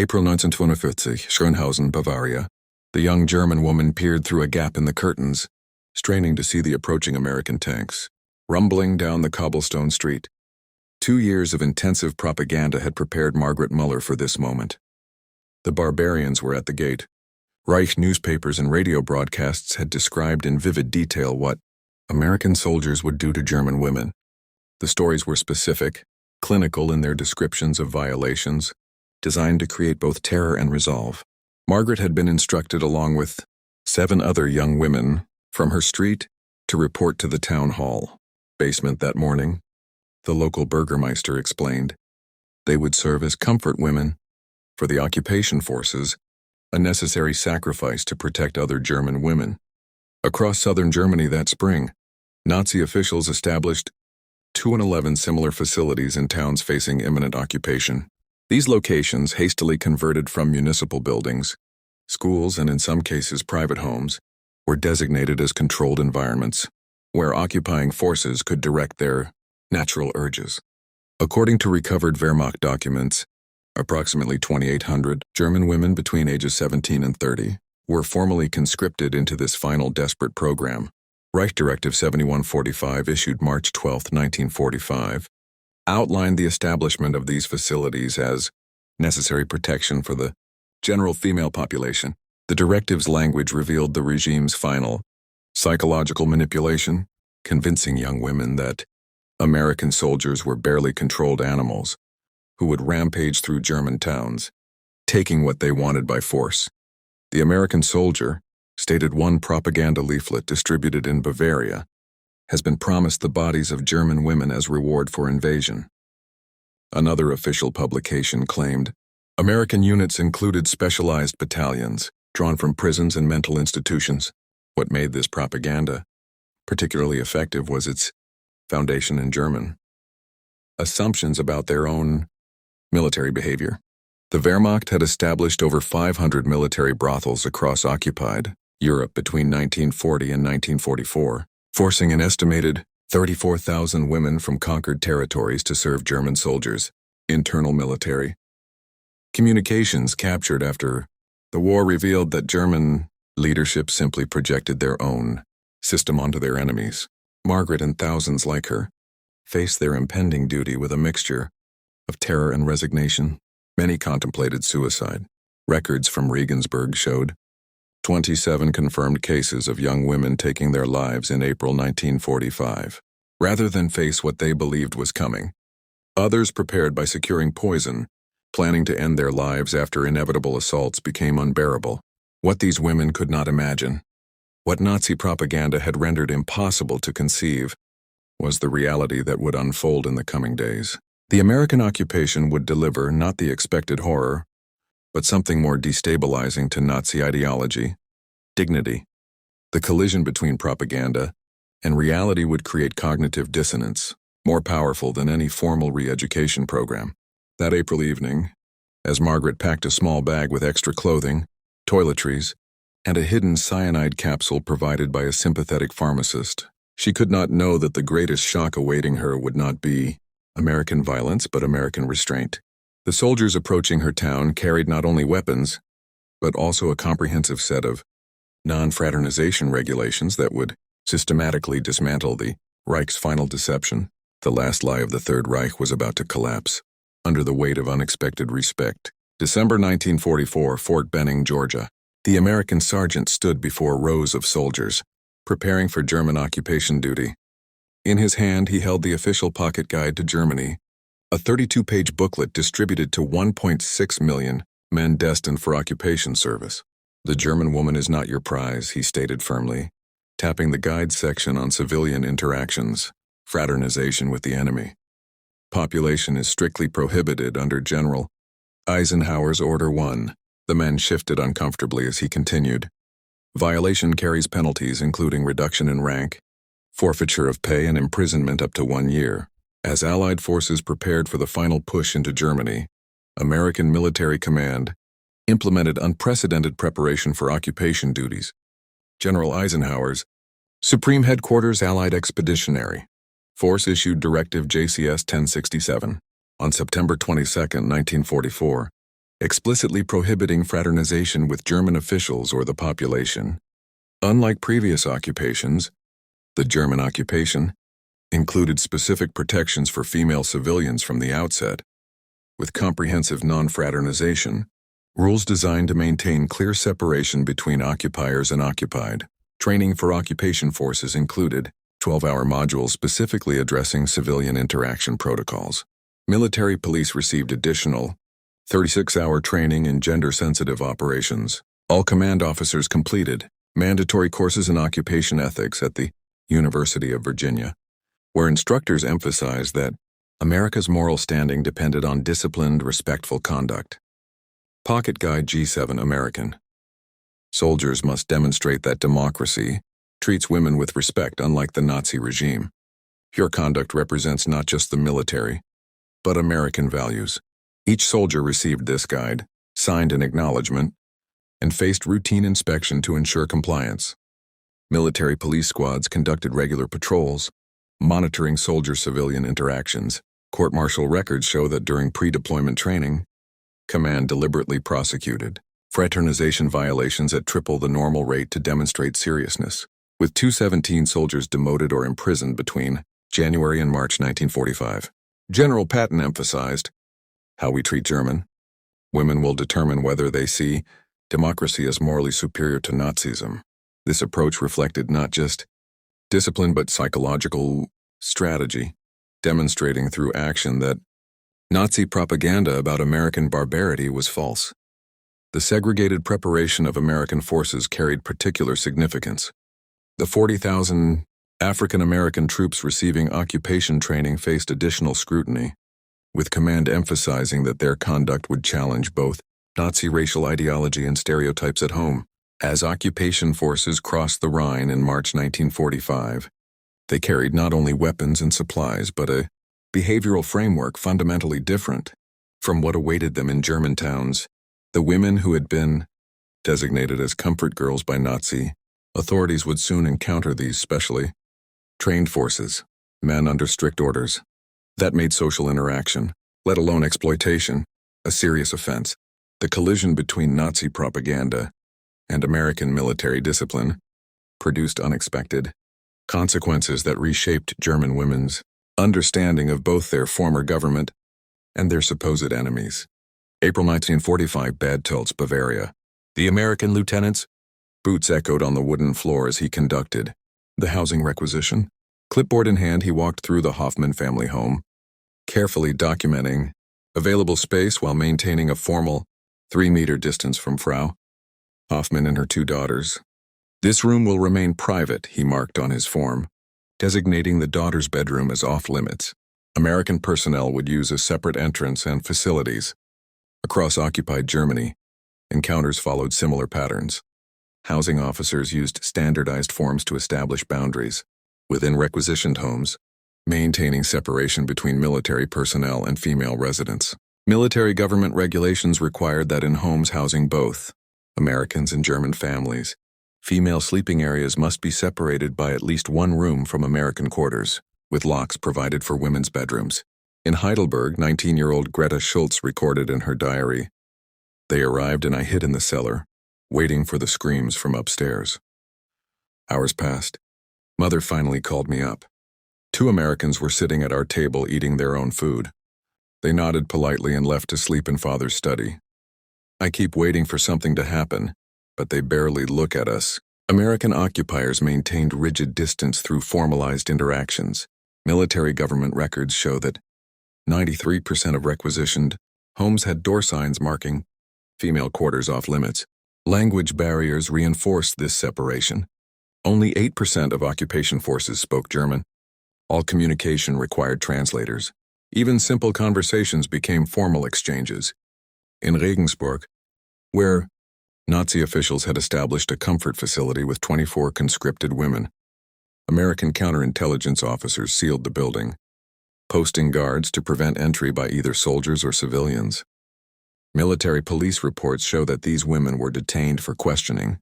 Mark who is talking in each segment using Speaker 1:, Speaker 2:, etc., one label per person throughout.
Speaker 1: April 1942, Schrobenhausen, Bavaria. The young German woman peered through a gap in the curtains, straining to see the approaching American tanks, rumbling down the cobblestone street. 2 years of intensive propaganda had prepared Margarete Müller for this moment. The barbarians were at the gate. Reich newspapers and radio broadcasts had described in vivid detail what American soldiers would do to German women. The stories were specific, clinical in their descriptions of violations, designed to create both terror and resolve. Margaret had been instructed, along with 7 other young women, from her street to report to the town hall basement that morning. The local Bürgermeister explained. They would serve as comfort women for the occupation forces, a necessary sacrifice to protect other German women. Across southern Germany that spring, Nazi officials established 211 similar facilities in towns facing imminent occupation. These locations, hastily converted from municipal buildings, schools, and in some cases private homes, were designated as controlled environments, where occupying forces could direct their natural urges. According to recovered Wehrmacht documents, approximately 2,800 German women between ages 17 and 30 were formally conscripted into this final desperate program. Reich Directive 7145, issued March 12, 1945, outlined the establishment of these facilities as necessary protection for the general female population. The directive's language revealed the regime's final psychological manipulation, convincing young women that American soldiers were barely controlled animals who would rampage through German towns, taking what they wanted by force. The American soldier, stated one propaganda leaflet distributed in Bavaria, has been promised the bodies of German women as reward for invasion. Another official publication claimed American units included specialized battalions drawn from prisons and mental institutions. What made this propaganda particularly effective was its foundation in German assumptions about their own military behavior. The Wehrmacht had established over 500 military brothels across occupied Europe between 1940 and 1944, forcing an estimated 34,000 women from conquered territories to serve German soldiers. Internal military communications captured after the war revealed that German leadership simply projected their own system onto their enemies. Margaret and thousands like her faced their impending duty with a mixture of terror and resignation. Many contemplated suicide. Records from Regensburg showed 27 confirmed cases of young women taking their lives in April 1945. Rather than face what they believed was coming, others prepared by securing poison, planning to end their lives after inevitable assaults became unbearable. What these women could not imagine, what Nazi propaganda had rendered impossible to conceive, was the reality that would unfold in the coming days. The American occupation would deliver not the expected horror, but something more destabilizing to Nazi ideology: dignity. The collision between propaganda and reality would create cognitive dissonance, more powerful than any formal re-education program. That April evening, as Margaret packed a small bag with extra clothing, toiletries, and a hidden cyanide capsule provided by a sympathetic pharmacist, she could not know that the greatest shock awaiting her would not be American violence but American restraint. The soldiers approaching her town carried not only weapons, but also a comprehensive set of non-fraternization regulations that would systematically dismantle the Reich's final deception. The last lie of the Third Reich was about to collapse under the weight of unexpected respect. December 1944, Fort Benning, Georgia. The American sergeant stood before rows of soldiers, preparing for German occupation duty. In his hand, he held the official pocket guide to Germany, a 32-page booklet distributed to 1.6 million men destined for occupation service. "The German woman is not your prize," he stated firmly, tapping the guide section on civilian interactions, fraternization with the enemy. "Population is strictly prohibited under General Eisenhower's Order 1. The men shifted uncomfortably as he continued. "Violation carries penalties including reduction in rank, forfeiture of pay, and imprisonment up to 1 year. As Allied forces prepared for the final push into Germany, American military command implemented unprecedented preparation for occupation duties. General Eisenhower's Supreme Headquarters Allied Expeditionary Force issued Directive JCS 1067 on September 22, 1944, explicitly prohibiting fraternization with German officials or the population. Unlike previous occupations, the German occupation included specific protections for female civilians from the outset, with comprehensive non-fraternization, rules designed to maintain clear separation between occupiers and occupied. Training for occupation forces included 12-hour modules specifically addressing civilian interaction protocols. Military police received additional 36-hour training in gender-sensitive operations. All command officers completed mandatory courses in occupation ethics at the University of Virginia, where instructors emphasized that America's moral standing depended on disciplined, respectful conduct. Pocket Guide G7 American. Soldiers must demonstrate that democracy treats women with respect, unlike the Nazi regime. Pure conduct represents not just the military, but American values. Each soldier received this guide, signed an acknowledgement, and faced routine inspection to ensure compliance. Military police squads conducted regular patrols, monitoring soldier-civilian interactions. Court-martial records show that during pre-deployment training, command deliberately prosecuted fraternization violations at triple the normal rate to demonstrate seriousness, with 217 soldiers demoted or imprisoned between January and March 1945. General Patton emphasized, "How we treat German women will determine whether they see democracy as morally superior to Nazism." This approach reflected not just discipline but psychological strategy, demonstrating through action that Nazi propaganda about American barbarity was false. The segregated preparation of American forces carried particular significance. The 40,000 African American troops receiving occupation training faced additional scrutiny, with command emphasizing that their conduct would challenge both Nazi racial ideology and stereotypes at home. As occupation forces crossed the Rhine in March 1945, they carried not only weapons and supplies but a behavioral framework fundamentally different from what awaited them in German towns. The women who had been designated as comfort girls by Nazi authorities would soon encounter these specially trained forces, men under strict orders. That made social interaction, let alone exploitation, a serious offense. The collision between Nazi propaganda and American military discipline produced unexpected consequences that reshaped German women's understanding of both their former government and their supposed enemies. April 1945, Bad Tölz, Bavaria. The American lieutenant's boots echoed on the wooden floor as he conducted the housing requisition. Clipboard in hand, he walked through the Hoffman family home, carefully documenting available space while maintaining a formal 3-meter distance from Frau Hoffman and her 2 daughters. "This room will remain private," he marked on his form, designating the daughter's bedroom as off-limits. American personnel would use a separate entrance and facilities. Across occupied Germany, encounters followed similar patterns. Housing officers used standardized forms to establish boundaries within requisitioned homes, maintaining separation between military personnel and female residents. Military government regulations required that in homes housing both Americans and German families, female sleeping areas must be separated by at least one room from American quarters, with locks provided for women's bedrooms. In Heidelberg, 19-year-old Greta Schultz recorded in her diary, "They arrived and I hid in the cellar, waiting for the screams from upstairs. Hours passed. Mother finally called me up. 2 Americans were sitting at our table eating their own food. They nodded politely and left to sleep in Father's study. I keep waiting for something to happen, but they barely look at us." American occupiers maintained rigid distance through formalized interactions. Military government records show that 93% of requisitioned homes had door signs marking female quarters off limits. Language barriers reinforced this separation. Only 8% of occupation forces spoke German. All communication required translators. Even simple conversations became formal exchanges. In Regensburg, where Nazi officials had established a comfort facility with 24 conscripted women, American counterintelligence officers sealed the building, posting guards to prevent entry by either soldiers or civilians. Military police reports show that these women were detained for questioning,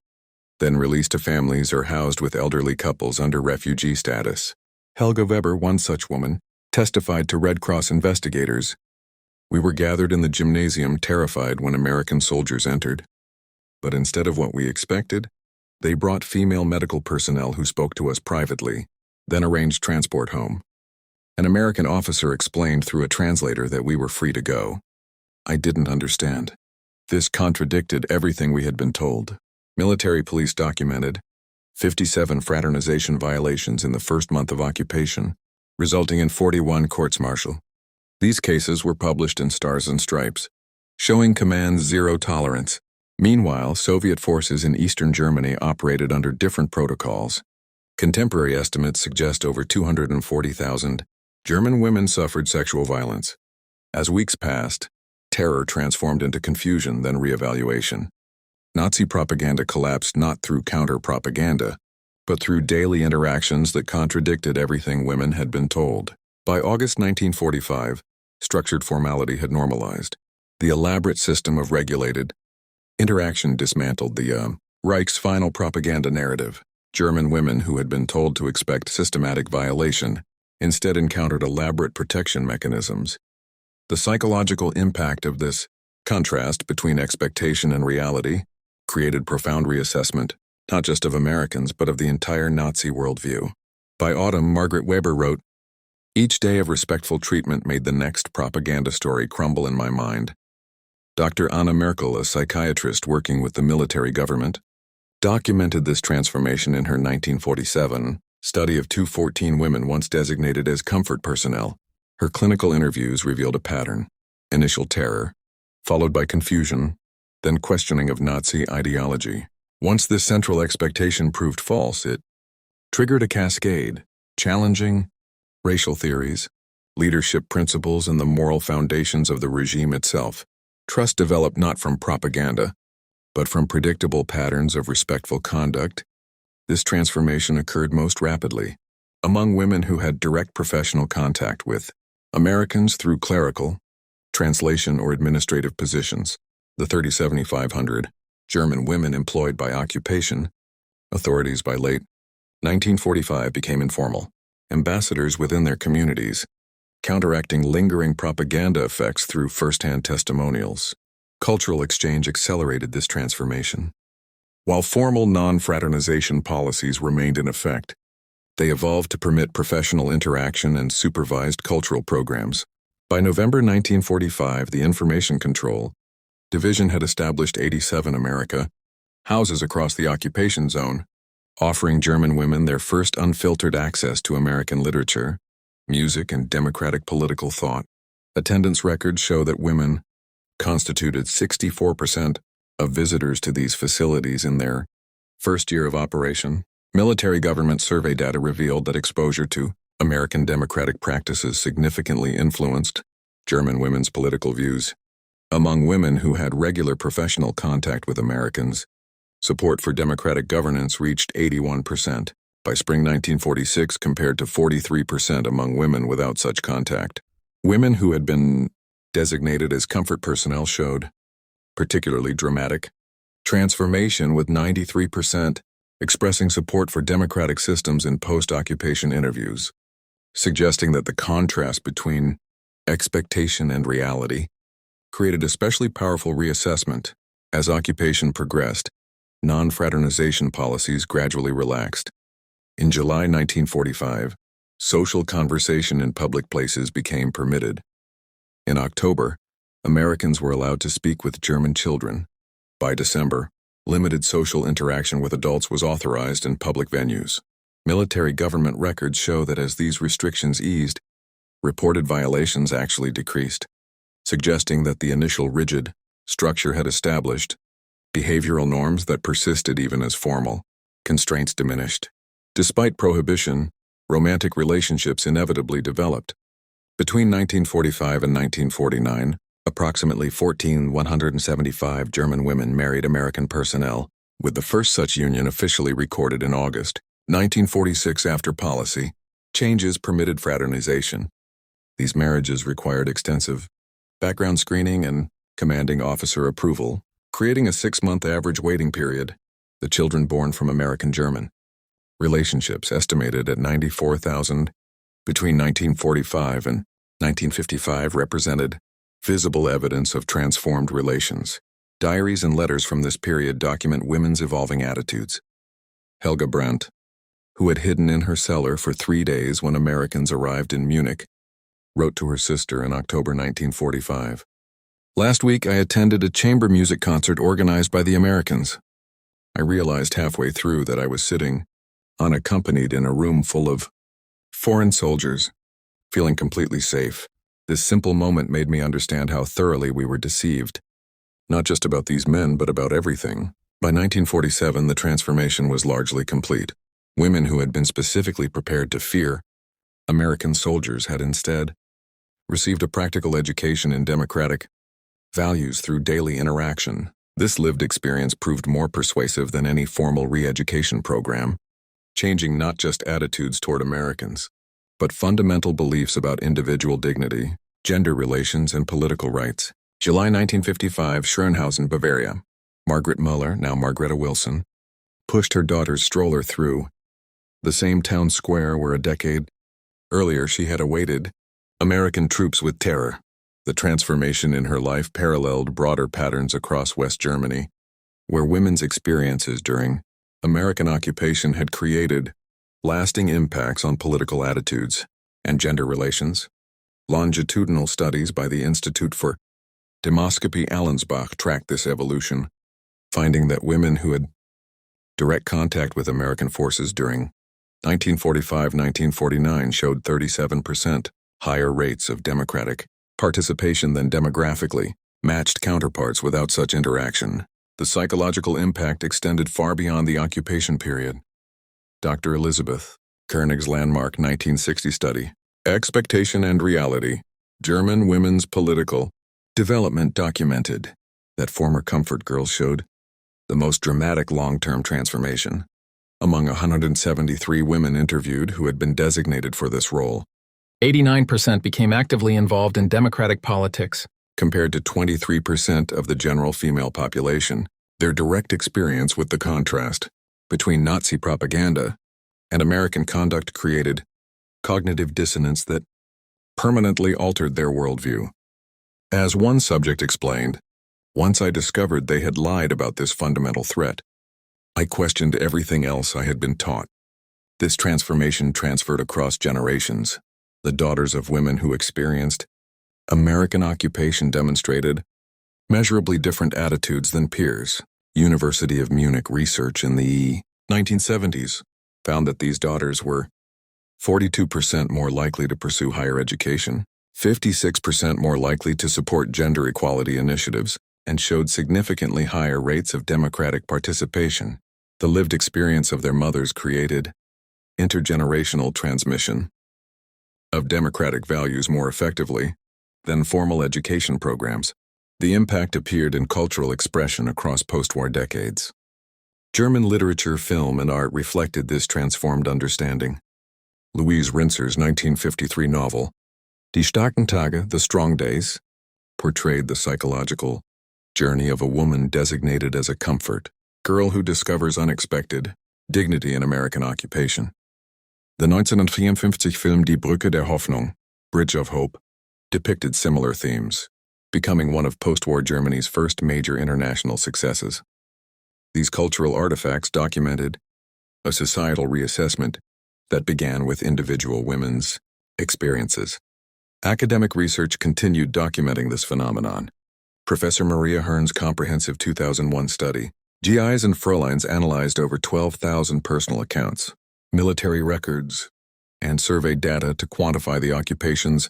Speaker 1: then released to families or housed with elderly couples under refugee status. Helga Weber, one such woman, testified to Red Cross investigators, We were gathered in the gymnasium, terrified when American soldiers entered. But instead of what we expected, they brought female medical personnel who spoke to us privately, then arranged transport home. An American officer explained through a translator that we were free to go. I didn't understand. This contradicted everything we had been told. Military police documented 57 fraternization violations in the first month of occupation, resulting in 41 courts-martial. These cases were published in Stars and Stripes, showing command's zero tolerance. Meanwhile, Soviet forces in Eastern Germany operated under different protocols. Contemporary estimates suggest over 240,000 German women suffered sexual violence. As weeks passed, terror transformed into confusion, then reevaluation. Nazi propaganda collapsed not through counter-propaganda, but through daily interactions that contradicted everything women had been told. By August 1945, structured formality had normalized. The elaborate system of regulated interaction dismantled the Reich's final propaganda narrative. German women who had been told to expect systematic violation instead encountered elaborate protection mechanisms. The psychological impact of this contrast between expectation and reality created profound reassessment, not just of Americans, but of the entire Nazi worldview. By autumn, Margaret Weber wrote, "Each day of respectful treatment made the next propaganda story crumble in my mind." Dr. Anna Merkel, a psychiatrist working with the military government, documented this transformation in her 1947 study of 214 women once designated as comfort personnel. Her clinical interviews revealed a pattern: initial terror, followed by confusion, then questioning of Nazi ideology. Once this central expectation proved false, it triggered a cascade, challenging racial theories, leadership principles, and the moral foundations of the regime itself. Trust developed not from propaganda, but from predictable patterns of respectful conduct. This transformation occurred most rapidly among women who had direct professional contact with Americans through clerical, translation, or administrative positions. The 3,700 German women employed by occupation authorities by late 1945 became informal ambassadors within their communities, counteracting lingering propaganda effects through first-hand testimonials. Cultural exchange accelerated this transformation. While formal non-fraternization policies remained in effect, they evolved to permit professional interaction and supervised cultural programs. By November 1945, the Information Control Division had established 87 America houses across the occupation zone, offering German women their first unfiltered access to American literature, music, and democratic political thought. Attendance records show that women constituted 64% of visitors to these facilities in their first year of operation. Military government survey data revealed that exposure to American democratic practices significantly influenced German women's political views. Among women who had regular professional contact with Americans, support for democratic governance reached 81% by spring 1946 compared to 43% among women without such contact. Women who had been designated as comfort personnel showed particularly dramatic transformation, with 93% expressing support for democratic systems in post-occupation interviews, suggesting that the contrast between expectation and reality created especially powerful reassessment. As occupation progressed, non-fraternization policies gradually relaxed. In July 1945, social conversation in public places became permitted. In October, Americans were allowed to speak with German children. By December, limited social interaction with adults was authorized in public venues. Military government records show that as these restrictions eased, reported violations actually decreased, suggesting that the initial rigid structure had established behavioral norms that persisted even as formal constraints diminished. Despite prohibition, romantic relationships inevitably developed. Between 1945 and 1949, approximately 1,175 German women married American personnel, with the first such union officially recorded in August 1946 after policy changes permitted fraternization. These marriages required extensive background screening and commanding officer approval, creating a 6-month average waiting period. The children born from American-German relationships, estimated at 94,000 between 1945 and 1955, represented Visible evidence of transformed relations. Diaries and letters from this period document women's evolving attitudes. Helga Brandt, who had hidden in her cellar for 3 days when Americans arrived in Munich, wrote to her sister in October 1945. "Last week I attended a chamber music concert organized by the Americans. I realized halfway through that I was sitting, unaccompanied, in a room full of foreign soldiers, feeling completely safe. This simple moment made me understand how thoroughly we were deceived. Not just about these men, but about everything." By 1947, the transformation was largely complete. Women who had been specifically prepared to fear American soldiers had instead received a practical education in democratic values through daily interaction. This lived experience proved more persuasive than any formal re-education program, changing not just attitudes toward Americans, but fundamental beliefs about individual dignity, gender relations, and political rights. July 1955, Schrobenhausen, Bavaria. Margarete Müller, now Margarete Wilson, pushed her daughter's stroller through the same town square where a decade earlier she had awaited American troops with terror. The transformation in her life paralleled broader patterns across West Germany, where women's experiences during American occupation had created lasting impacts on political attitudes and gender relations. Longitudinal studies by the Institute for Demoscopy Allensbach tracked this evolution, finding that women who had direct contact with American forces during 1945-1949 showed 37% higher rates of democratic participation than demographically matched counterparts without such interaction. The psychological impact extended far beyond the occupation period. Dr. Elizabeth Koenig's landmark 1960 study, Expectation and Reality, German Women's Political Development, documented that former Comfort girls showed the most dramatic long-term transformation. Among 173 women interviewed who had been designated for this role, 89% became actively involved in democratic politics, compared to 23% of the general female population. Their direct experience with the contrast between Nazi propaganda and American conduct created cognitive dissonance that permanently altered their worldview. As one subject explained, "Once I discovered they had lied about this fundamental threat, I questioned everything else I had been taught." This transformation transferred across generations. The daughters of women who experienced American occupation demonstrated measurably different attitudes than peers. University of Munich research in the 1970s found that these daughters were 42% more likely to pursue higher education, 56% more likely to support gender equality initiatives, and showed significantly higher rates of democratic participation. The lived experience of their mothers created intergenerational transmission of democratic values more effectively than formal education programs. The impact appeared in cultural expression across post-war decades. German literature, film, and art reflected this transformed understanding. Louise Rinser's 1953 novel, Die starken Tage, The Strong Days, portrayed the psychological journey of a woman designated as a comfort girl who discovers unexpected dignity in American occupation. The 1954 film Die Brücke der Hoffnung, Bridge of Hope, depicted similar themes, becoming one of post-war Germany's first major international successes. These cultural artifacts documented a societal reassessment that began with individual women's experiences. Academic research continued documenting this phenomenon. Professor Maria Hearn's comprehensive 2001 study, GIs and Fräuleins, analyzed over 12,000 personal accounts, military records, and surveyed data to quantify the occupation's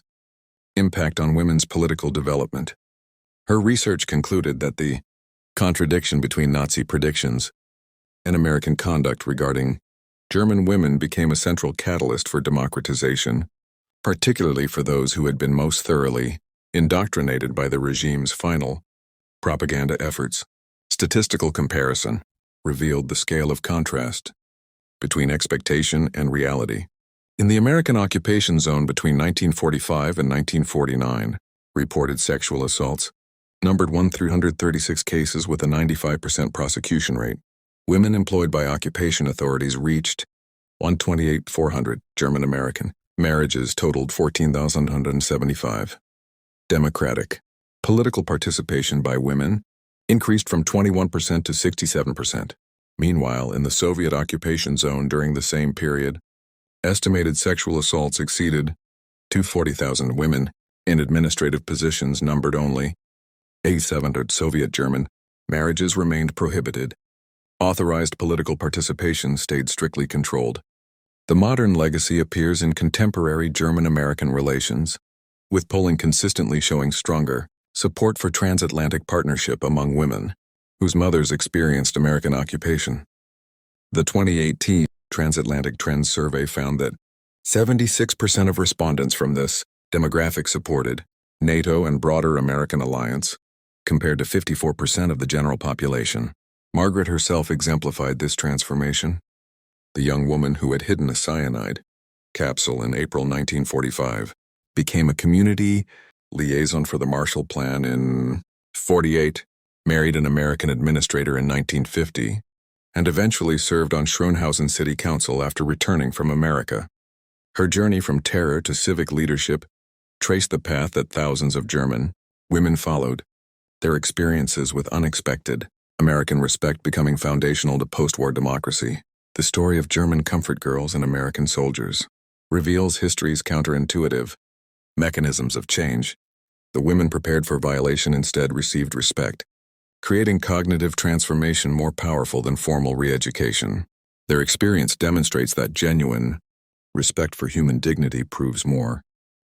Speaker 1: impact on women's political development. Her research concluded that the contradiction between Nazi predictions and American conduct regarding German women became a central catalyst for democratization, particularly for those who had been most thoroughly indoctrinated by the regime's final propaganda efforts. Statistical comparison revealed the scale of contrast between expectation and reality. In the American occupation zone between 1945 and 1949, reported sexual assaults numbered 1,336 cases with a 95% prosecution rate. Women employed by occupation authorities reached 128,400. German-American marriages totaled 14,175. Democratic Political participation by women increased from 21% to 67%. Meanwhile, in the Soviet occupation zone during the same period, estimated sexual assaults exceeded 240,000 women in administrative positions numbered only 8700. Soviet German marriages remained prohibited. Authorized political participation stayed strictly controlled. The modern legacy appears in contemporary German-American relations, with polling consistently showing stronger support for transatlantic partnership among women whose mothers experienced American occupation. The 2018 Transatlantic Trends Survey found that 76% of respondents from this demographic supported NATO and broader American alliance, compared to 54% of the general population. Margaret herself exemplified this transformation. The young woman who had hidden a cyanide capsule in April 1945 became a community liaison for the Marshall Plan in 48, married an American administrator in 1950, and eventually served on Schrobenhausen City Council after returning from America. Her journey from terror to civic leadership traced the path that thousands of German women followed, their experiences with unexpected American respect becoming foundational to post-war democracy. The story of German comfort girls and American soldiers reveals history's counterintuitive mechanisms of change. The women prepared for violation instead received respect, creating cognitive transformation more powerful than formal re-education. Their experience demonstrates that genuine respect for human dignity proves more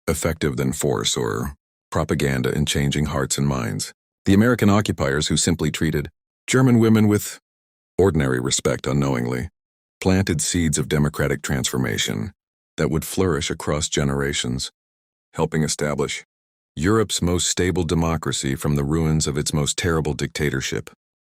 Speaker 1: effective than force or propaganda in changing hearts and minds. The American occupiers, who simply treated German women with ordinary respect unknowingly, planted seeds of democratic transformation that would flourish across generations, helping establish Europe's most stable democracy from the ruins of its most terrible dictatorship.